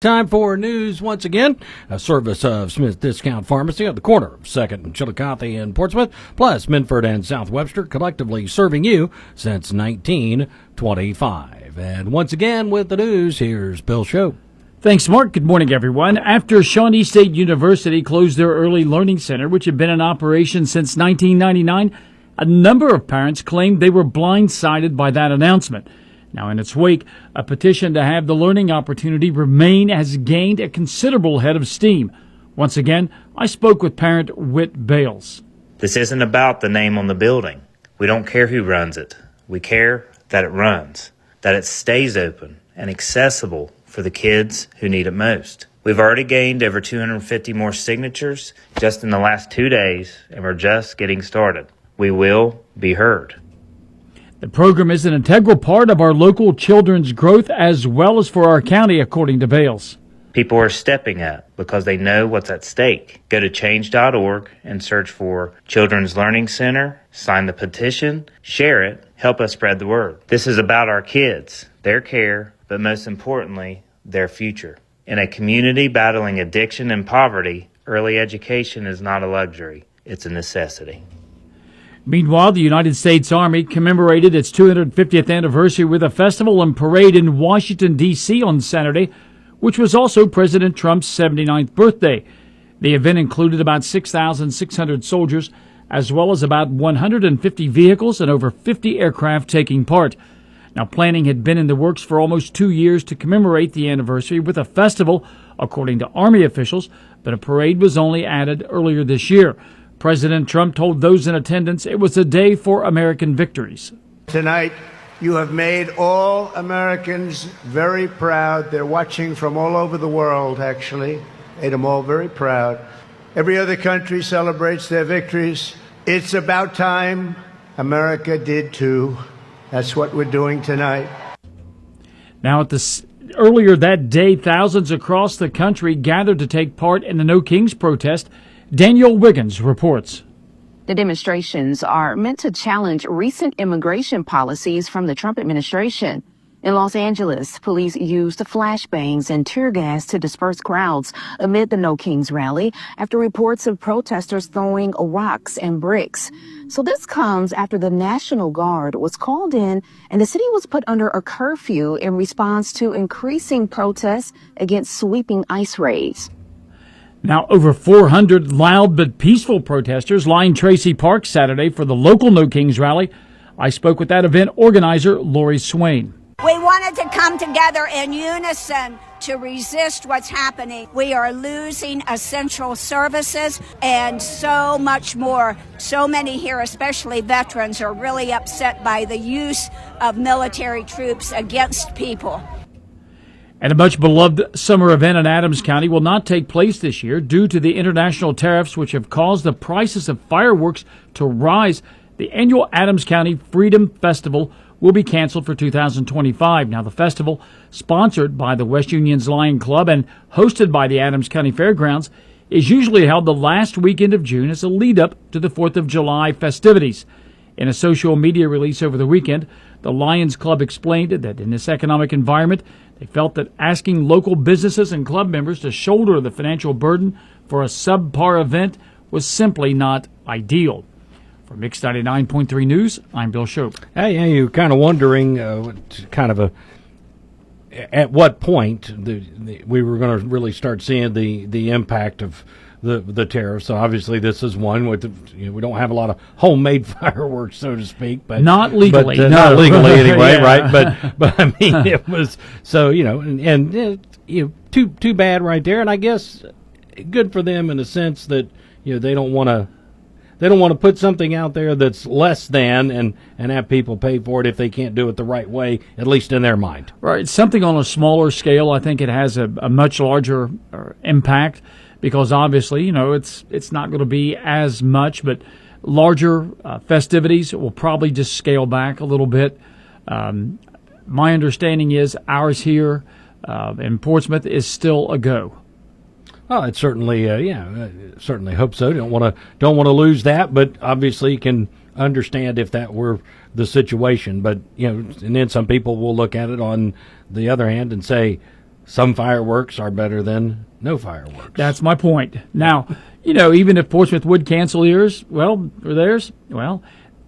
Time for news once again. A service of Smith's Discount Pharmacy at the corner of 2nd and Chillicothe in Portsmouth, plus Minford and South Webster, collectively serving you since 1925. And once again with the news, here's Bill Shope. Thanks, Mark. Good morning, everyone. After Shawnee State University closed their Early Learning Center, which had been in operation since 1999, a number of parents claimed they were blindsided by that announcement. Now, in its wake, a petition to have the learning opportunity remain has gained a considerable head of steam. Once again, I spoke with parent Whit Bales. This isn't about the name on the building. We don't care who runs it. We care that it runs, that it stays open and accessible for the kids who need it most. We've already gained over 250 more signatures just in the last 2 days, and we're just getting started. We will be heard. The program is an integral part of our local children's growth as well as for our county, according to Bales. People are stepping up because they know what's at stake. Go to change.org and search for Children's Learning Center, sign the petition, share it, help us spread the word. This is about our kids, their care, but most importantly, their future. In a community battling addiction and poverty, early education is not a luxury, it's a necessity. Meanwhile, the United States Army commemorated its 250th anniversary with a festival and parade in Washington, D.C. on Saturday, which was also President Trump's 79th birthday. The event included about 6,600 soldiers, as well as about 150 vehicles and over 50 aircraft taking part. Now, planning had been in the works for almost 2 years to commemorate the anniversary with a festival, according to Army officials, but a parade was only added earlier this year. President Trump told those in attendance it was a day for American victories. Tonight, you have made all Americans very proud. They're watching from all over the world, actually. Made them all very proud. Every other country celebrates their victories. It's about time America did too. That's what we're doing tonight. Now, earlier that day, thousands across the country gathered to take part in the No Kings protest. Daniel Wiggins reports. The demonstrations are meant to challenge recent immigration policies from the Trump administration. In Los Angeles, police used flashbangs and tear gas to disperse crowds amid the No Kings rally after reports of protesters throwing rocks and bricks. So this comes after the National Guard was called in and the city was put under a curfew in response to increasing protests against sweeping ICE raids. Now, over 400 loud but peaceful protesters lined Tracy Park Saturday for the local No Kings rally. I spoke with that event organizer, Lori Swain. We wanted to come together in unison to resist what's happening. We are losing essential services and so much more. So many here, especially veterans, are really upset by the use of military troops against people. And a much-beloved summer event in Adams County will not take place this year due to the international tariffs which have caused the prices of fireworks to rise. The annual Adams County Freedom Festival will be canceled for 2025. Now, the festival, sponsored by the West Union's Lion Club and hosted by the Adams County Fairgrounds, is usually held the last weekend of June as a lead-up to the 4th of July festivities. In a social media release over the weekend, the Lions Club explained that in this economic environment, they felt that asking local businesses and club members to shoulder the financial burden for a subpar event was simply not ideal. For Mix 99.3 News, I'm Bill Shope. Hey, you're kind of wondering at what point we were going to really start seeing the impact of the tariffs. So obviously this is one with we don't have a lot of homemade fireworks, so to speak, but not legally, not legally anyway, yeah. Right? But I mean it was so too bad right there, and I guess good for them in the sense that they don't want to put something out there that's less than and have people pay for it if they can't do it the right way, at least in their mind. Right, something on a smaller scale. I think it has a much larger impact. Because obviously, it's not going to be as much, but larger festivities will probably just scale back a little bit. My understanding is ours here in Portsmouth is still a go. Well, it's certainly, certainly hope so. Don't want to lose that, but obviously you can understand if that were the situation. But and then some people will look at it on the other hand and say, some fireworks are better than no fireworks. That's my point. Now, even if Portsmouth would cancel theirs,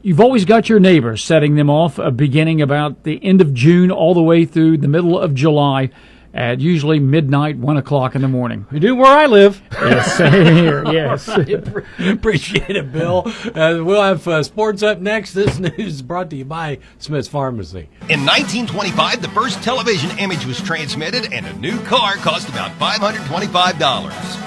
you've always got your neighbors setting them off, beginning about the end of June all the way through the middle of July at usually midnight, 1 o'clock in the morning. We do where I live. Yes, same here, yes. Appreciate it, Bill. We'll have sports up next. This news is brought to you by Smith's Pharmacy. In 1925, the first television image was transmitted, and a new car cost about $525.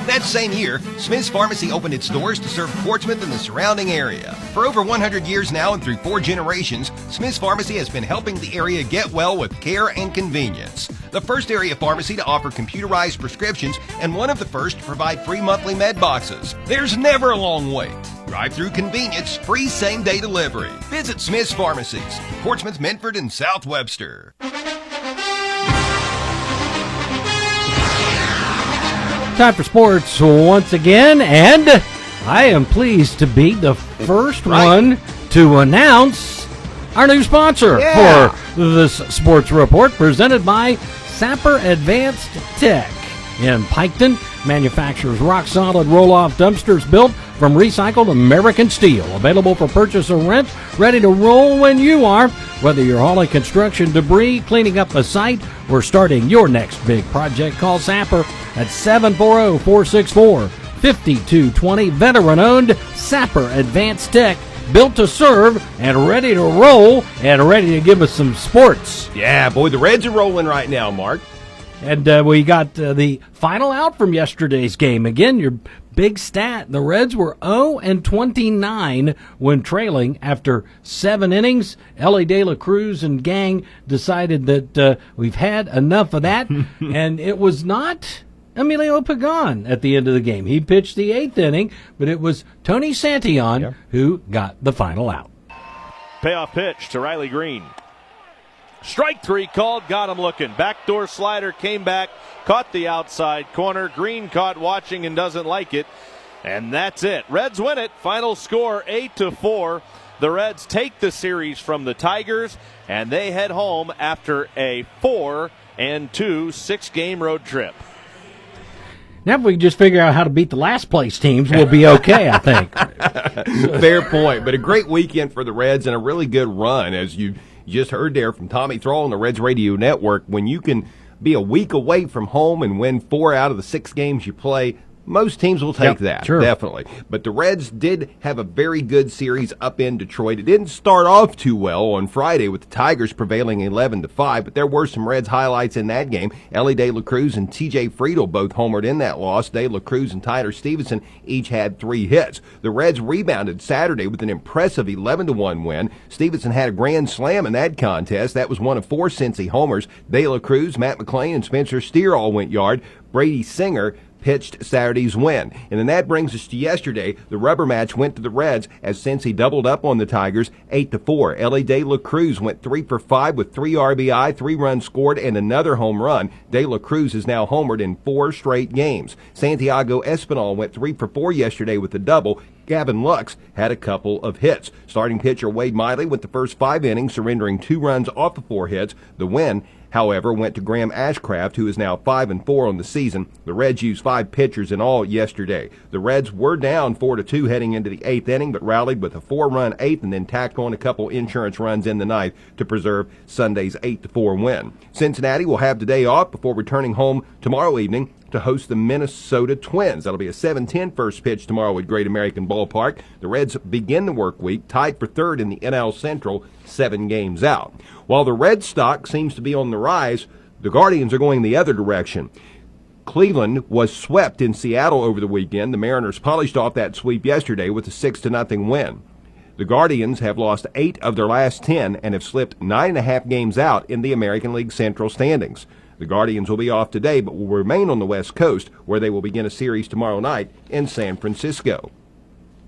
That same year, Smith's Pharmacy opened its doors to serve Portsmouth and the surrounding area. For over 100 years now and through 4 generations, Smith's Pharmacy has been helping the area get well with care and convenience. The first area pharmacy to offer computerized prescriptions and one of the first to provide free monthly med boxes. There's never a long wait. Drive-through convenience, free same-day delivery. Visit Smith's Pharmacies, Portsmouth, Medford, and South Webster. Time for sports once again, and I am pleased to be the first one to announce our new sponsor for this sports report, presented by Sapper Advanced Tech. In Piketon, manufactures rock-solid roll-off dumpsters built from recycled American steel. Available for purchase or rent, ready to roll when you are. Whether you're hauling construction debris, cleaning up a site, or starting your next big project, call Sapper at 740-464-5220. Veteran-owned Sapper Advanced Tech. Built to serve and ready to roll and ready to give us some sports. Yeah, boy, the Reds are rolling right now, Mark. And we got the final out from yesterday's game. Again, your big stat. The Reds were 0-29 when trailing after 7 innings. Ellie De La Cruz and gang decided that we've had enough of that. And it was not Emilio Pagan at the end of the game. He pitched the 8th inning, but it was Tony Santillan who got the final out. Payoff pitch to Riley Green. Strike 3 called, got him looking. Backdoor slider came back, caught the outside corner. Green caught watching and doesn't like it. And that's it. Reds win it. Final score 8-4. The Reds take the series from the Tigers, and they head home after a 4-2 6-game road trip. Now if we can just figure out how to beat the last place teams, we'll be okay, I think. Fair point, but a great weekend for the Reds and a really good run, as you just heard there from Tommy Thrall on the Reds Radio Network. When you can be a week away from home and win 4 out of the 6 games you play, most teams will take that, sure. Definitely. But the Reds did have a very good series up in Detroit. It didn't start off too well on Friday with the Tigers prevailing 11-5, but there were some Reds highlights in that game. Ellie De La Cruz and T.J. Friedel both homered in that loss. De La Cruz and Tyler Stevenson each had 3 hits. The Reds rebounded Saturday with an impressive 11-1 win. Stevenson had a grand slam in that contest. That was one of 4 Cincy homers. De La Cruz, Matt McClain, and Spencer Steer all went yard. Brady Singer pitched Saturday's win. And then that brings us to yesterday. The rubber match went to the Reds as Cincy doubled up on the Tigers 8-4. Ellie De La Cruz went 3 for 5 with 3 RBI, 3 runs scored, and another home run. De La Cruz is now homered in 4 straight games. Santiago Espinal went 3 for 4 yesterday with a double. Gavin Lux had a couple of hits. Starting pitcher Wade Miley went the first 5 innings, surrendering 2 runs off of 4 hits. The win, however, went to Graham Ashcraft, who is now 5-4 on the season. The Reds used 5 pitchers in all yesterday. The Reds were down 4-2 heading into the 8th inning, but rallied with a 4-run 8th and then tacked on a couple insurance runs in the 9th to preserve Sunday's 8-4 win. Cincinnati will have the day off before returning home tomorrow evening to host the Minnesota Twins. That'll be a 7:10 first pitch tomorrow at Great American Ballpark. The Reds begin the work week tied for 3rd in the NL Central, 7 games out. While the Red stock seems to be on the rise, the Guardians are going the other direction. Cleveland was swept in Seattle over the weekend. The Mariners polished off that sweep yesterday with a 6-0 win. The Guardians have lost 8 of their last 10 and have slipped 9.5 games out in the American League Central standings. The Guardians will be off today, but will remain on the West Coast, where they will begin a series tomorrow night in San Francisco.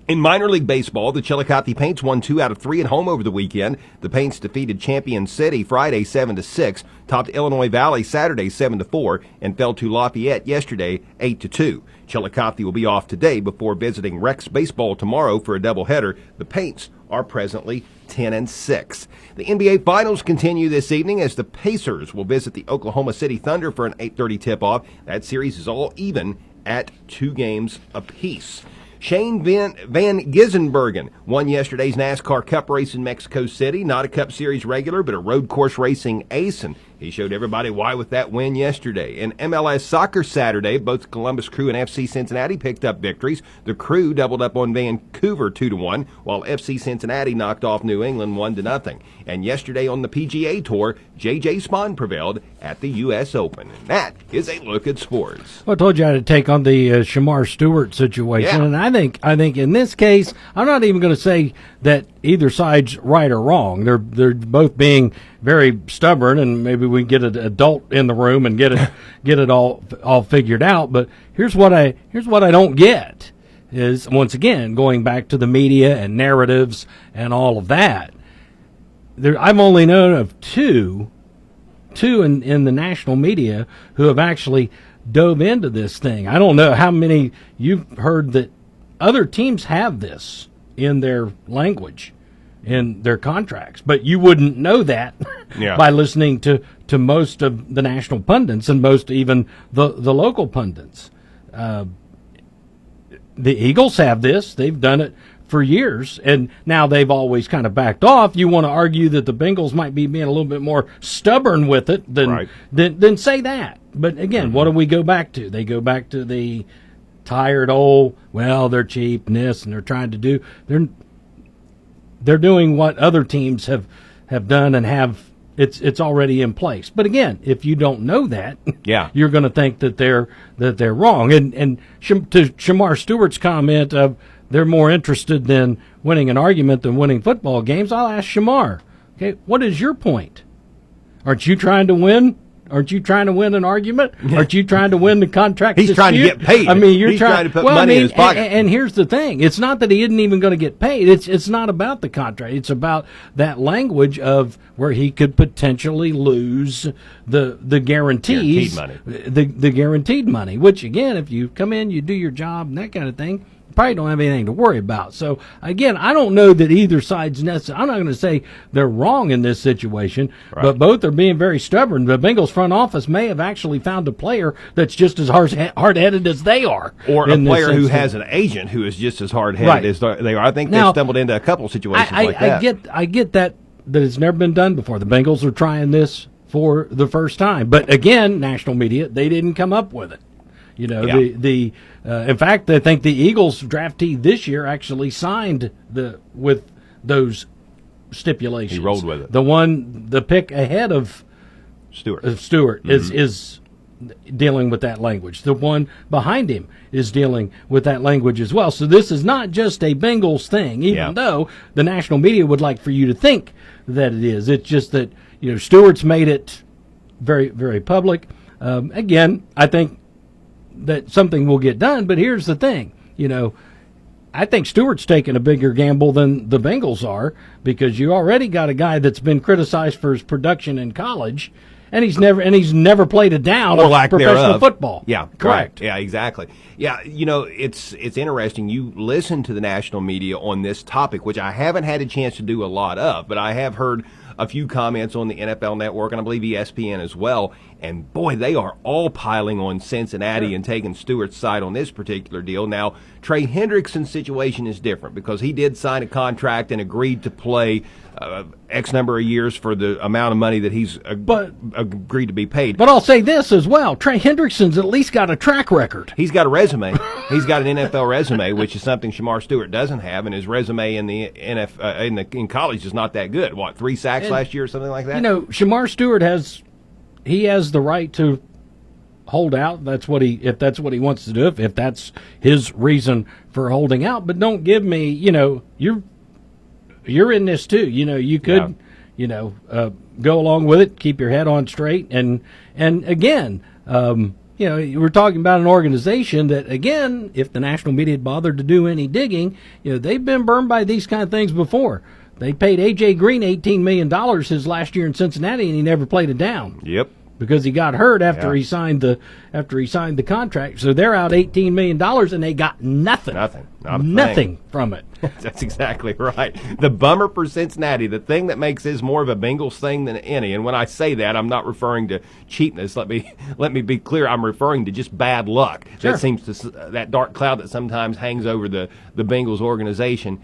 In minor league baseball, the Chillicothe Paints won 2 out of 3 at home over the weekend. The Paints defeated Champion City Friday 7-6, topped Illinois Valley Saturday 7-4, and fell to Lafayette yesterday 8-2. Chillicothe will be off today before visiting Rex Baseball tomorrow for a doubleheader. The Paints are presently 10-6. The NBA Finals continue this evening as the Pacers will visit the Oklahoma City Thunder for an 8:30 tip-off. That series is all even at 2 games apiece. Shane Van Gissenbergen won yesterday's NASCAR Cup race in Mexico City. Not a Cup Series regular, but a road course racing ace, and he showed everybody why with that win yesterday. In MLS Soccer Saturday, both Columbus Crew and FC Cincinnati picked up victories. The Crew doubled up on Vancouver 2-1, while FC Cincinnati knocked off New England 1-0. And yesterday on the PGA Tour, J.J. Spahn prevailed at the U.S. Open. And that is a look at sports. Well, I told you I had to take on the Shamar Stewart situation, and I think in this case, I'm not even going to say that either side's right or wrong. They're both being very stubborn, and maybe we get an adult in the room and get it all figured out. But here's what I don't get is, once again, going back to the media and narratives and all of that. I've only known of two in the national media who have actually dove into this thing. I don't know how many you've heard that other teams have this in their language, in their contracts, but you wouldn't know that by listening to most of the national pundits and most even the local pundits. The Eagles have this. They've done it for years, and now they've always kind of backed off. You want to argue that the Bengals might be being a little bit more stubborn with it than say that. But again, what do we go back to? They go back to the tired old, well, they're cheap and this, and they're trying to do, they're doing what other teams have done and have, it's already in place. But again, if you don't know that, you're going to think that they're wrong. And to Shamar Stewart's comment of they're more interested in winning an argument than winning football games, I'll ask Shamar, okay, what is your point? Aren't you trying to win? Aren't you trying to win an argument? Aren't you trying to win the contract He's dispute? trying to get paid. I mean, He's trying to put money in his pocket. And here's the thing. It's not that he isn't even going to get paid. It's not about the contract. It's about that language of where he could potentially lose the guarantees. Guaranteed money. The guaranteed money, which, again, if you come in, you do your job and that kind of thing, you probably don't have anything to worry about. So, again, I don't know that either side's necessary. I'm not going to say they're wrong in this situation, but both are being very stubborn. The Bengals front office may have actually found a player that's just as hard-headed as they are. Or a player who has an agent who is just as hard-headed as they are. I think they've stumbled into a couple situations like that. I get that it's never been done before. The Bengals are trying this for the first time. But, again, national media, they didn't come up with it. You know, in fact, I think the Eagles draftee this year actually signed with those stipulations. He rolled with it. The pick ahead of Stewart is dealing with that language. The one behind him is dealing with that language as well. So this is not just a Bengals thing, even though the national media would like for you to think that it is. It's just that, you know, Stewart's made it very, very public. Again, I think that something will get done, but here's the thing, you know, I think Stewart's taking a bigger gamble than the Bengals are, because you already got a guy that's been criticized for his production in college, and he's never played a down or of lack professional thereof. Football. Yeah, correct. Right. Yeah, exactly. Yeah, you know, it's interesting. You listen to the national media on this topic, which I haven't had a chance to do a lot of, but I have heard a few comments on the NFL Network, and I believe ESPN as well. And, boy, they are all piling on Cincinnati and taking Stewart's side on this particular deal. Now, Trey Hendrickson's situation is different because he did sign a contract and agreed to play X number of years for the amount of money that he's agreed to be paid. But I'll say this as well. Trey Hendrickson's at least got a track record. He's got a resume. He's got an NFL resume, which is something Shamar Stewart doesn't have, and his resume in college is not that good. What, 3 sacks last year or something like that? You know, Shamar Stewart has the right to hold out. If that's what he wants to do, if that's his reason for holding out. But don't give me, you know, you're in this too. You know, you could, go along with it, keep your head on straight, and again, we're talking about an organization that, again, if the national media had bothered to do any digging, they've been burned by these kind of things before. They paid A.J. Green $18 million his last year in Cincinnati, and he never played it down. Yep. Because he got hurt after he signed the contract. So they're out $18 million, and they got nothing. Nothing from it. That's exactly right. The bummer for Cincinnati, the thing that makes this more of a Bengals thing than any, and when I say that, I'm not referring to cheapness. Let me be clear. I'm referring to just bad luck. Sure. That seems to that dark cloud that sometimes hangs over the Bengals organization.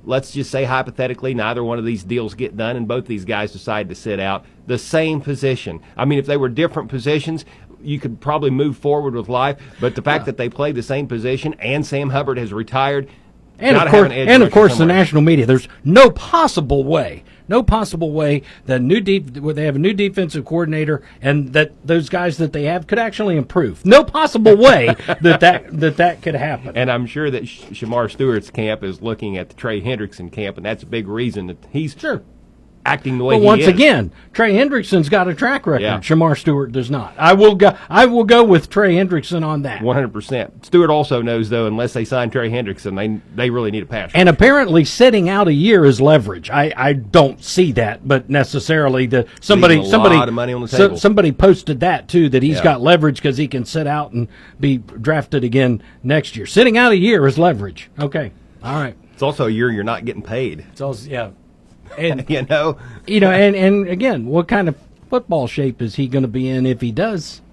Let's just say hypothetically neither one of these deals get done and both these guys decide to sit out. The same position. I mean, if they were different positions, you could probably move forward with life. But the fact that they play the same position and Sam Hubbard has retired, and of course, the national media. There's no possible way that they have a new defensive coordinator and that those guys that they have could actually improve. No possible way that could happen. And I'm sure that Shamar Stewart's camp is looking at the Trey Hendrickson camp, and that's a big reason that he's acting the way he is. But once again, Trey Hendrickson's got a track record. Yeah. Shamar Stewart does not. I will go with Trey Hendrickson on that. 100%. Stewart also knows, though, unless they sign Trey Hendrickson, they really need a pass rush. And apparently sitting out a year is leverage. I don't see that, but necessarily somebody lot of money on the table. Somebody posted that too, that he's got leverage because he can sit out and be drafted again next year. Sitting out a year is leverage. Okay. All right. It's also a year you're not getting paid. It's also, and and again, what kind of football shape is he going to be in if he does,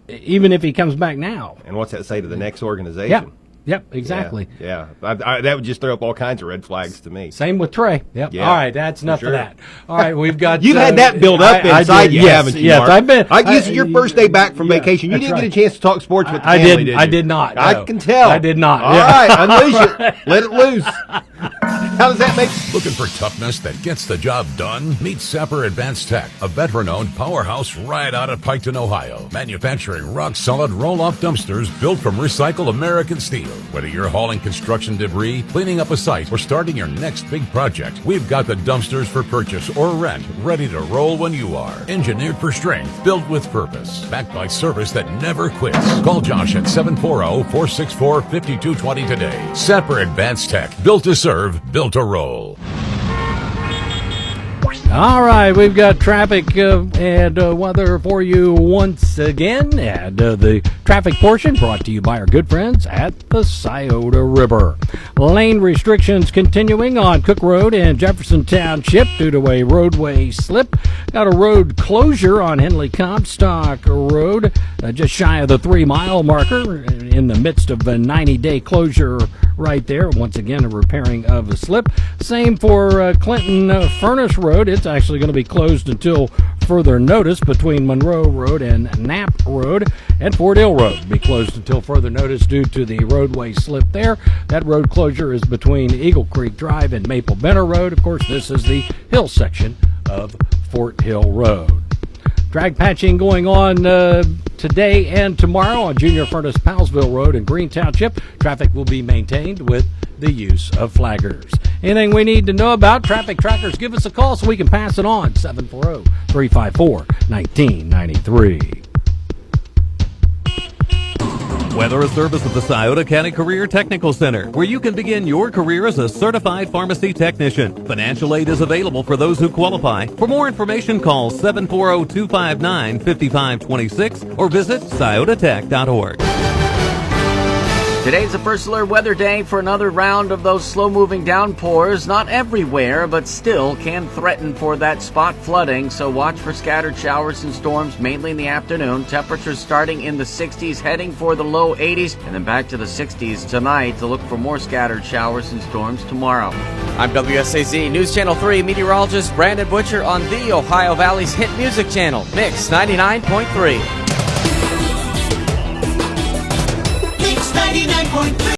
even if he comes back now? And what's that say to the next organization? Yep, exactly. Yeah. That would just throw up all kinds of red flags to me. Same with Trey. Yep. Yeah, all right, that's enough of that. All right, we've got. You've had that build up inside you, haven't you, yes, Mark? I've been. This is your first day back from vacation. You didn't get a chance to talk sports with the family, did you? I did not. No. I can tell. I did not. All right, unleash it. Let it loose. How does that make? Looking for toughness that gets the job done? Meet Sapper Advanced Tech, a veteran-owned powerhouse right out of Piketon, Ohio. Manufacturing rock-solid roll-off dumpsters built from recycled American steel. Whether you're hauling construction debris, cleaning up a site, or starting your next big project, we've got the dumpsters for purchase or rent, ready to roll when you are. Engineered for strength, built with purpose, backed by service that never quits. Call Josh at 740-464-5220 today. Sapper Advanced Tech, built to serve, built to roll. All right, we've got traffic and weather for you once again. And the traffic portion brought to you by our good friends at the Scioto River. Lane restrictions continuing on Cook Road in Jefferson Township due to a roadway slip. Got a road closure on Henley-Comstock Road, just shy of the 3-mile marker in the midst of a 90-day closure right there. Once again, a repairing of a slip. Same for Clinton Furnace Road. It's actually going to be closed until further notice between Monroe Road and Knapp Road, and Fort Hill Road will be closed until further notice due to the roadway slip there. That road closure is between Eagle Creek Drive and Maple Benner Road. Of course, this is the hill section of Fort Hill Road. Drag patching going on today and tomorrow on Junior Furnace Powellsville Road in Green Township. Traffic will be maintained with the use of flaggers. Anything we need to know about traffic trackers, give us a call so we can pass it on. 740-354-1993. Weather, a service of the Scioto County Career Technical Center, where you can begin your career as a certified pharmacy technician. Financial aid is available for those who qualify. For more information, call 740-259-5526 or visit sciototech.org. Today's the first alert weather day for another round of those slow-moving downpours. Not everywhere, but still can threaten for that spot flooding, so watch for scattered showers and storms, mainly in the afternoon. Temperatures starting in the 60s, heading for the low 80s, and then back to the 60s tonight to look for more scattered showers and storms tomorrow. I'm WSAZ News Channel 3 meteorologist Brandon Butcher on the Ohio Valley's hit music channel, Mix 99.3. 99.3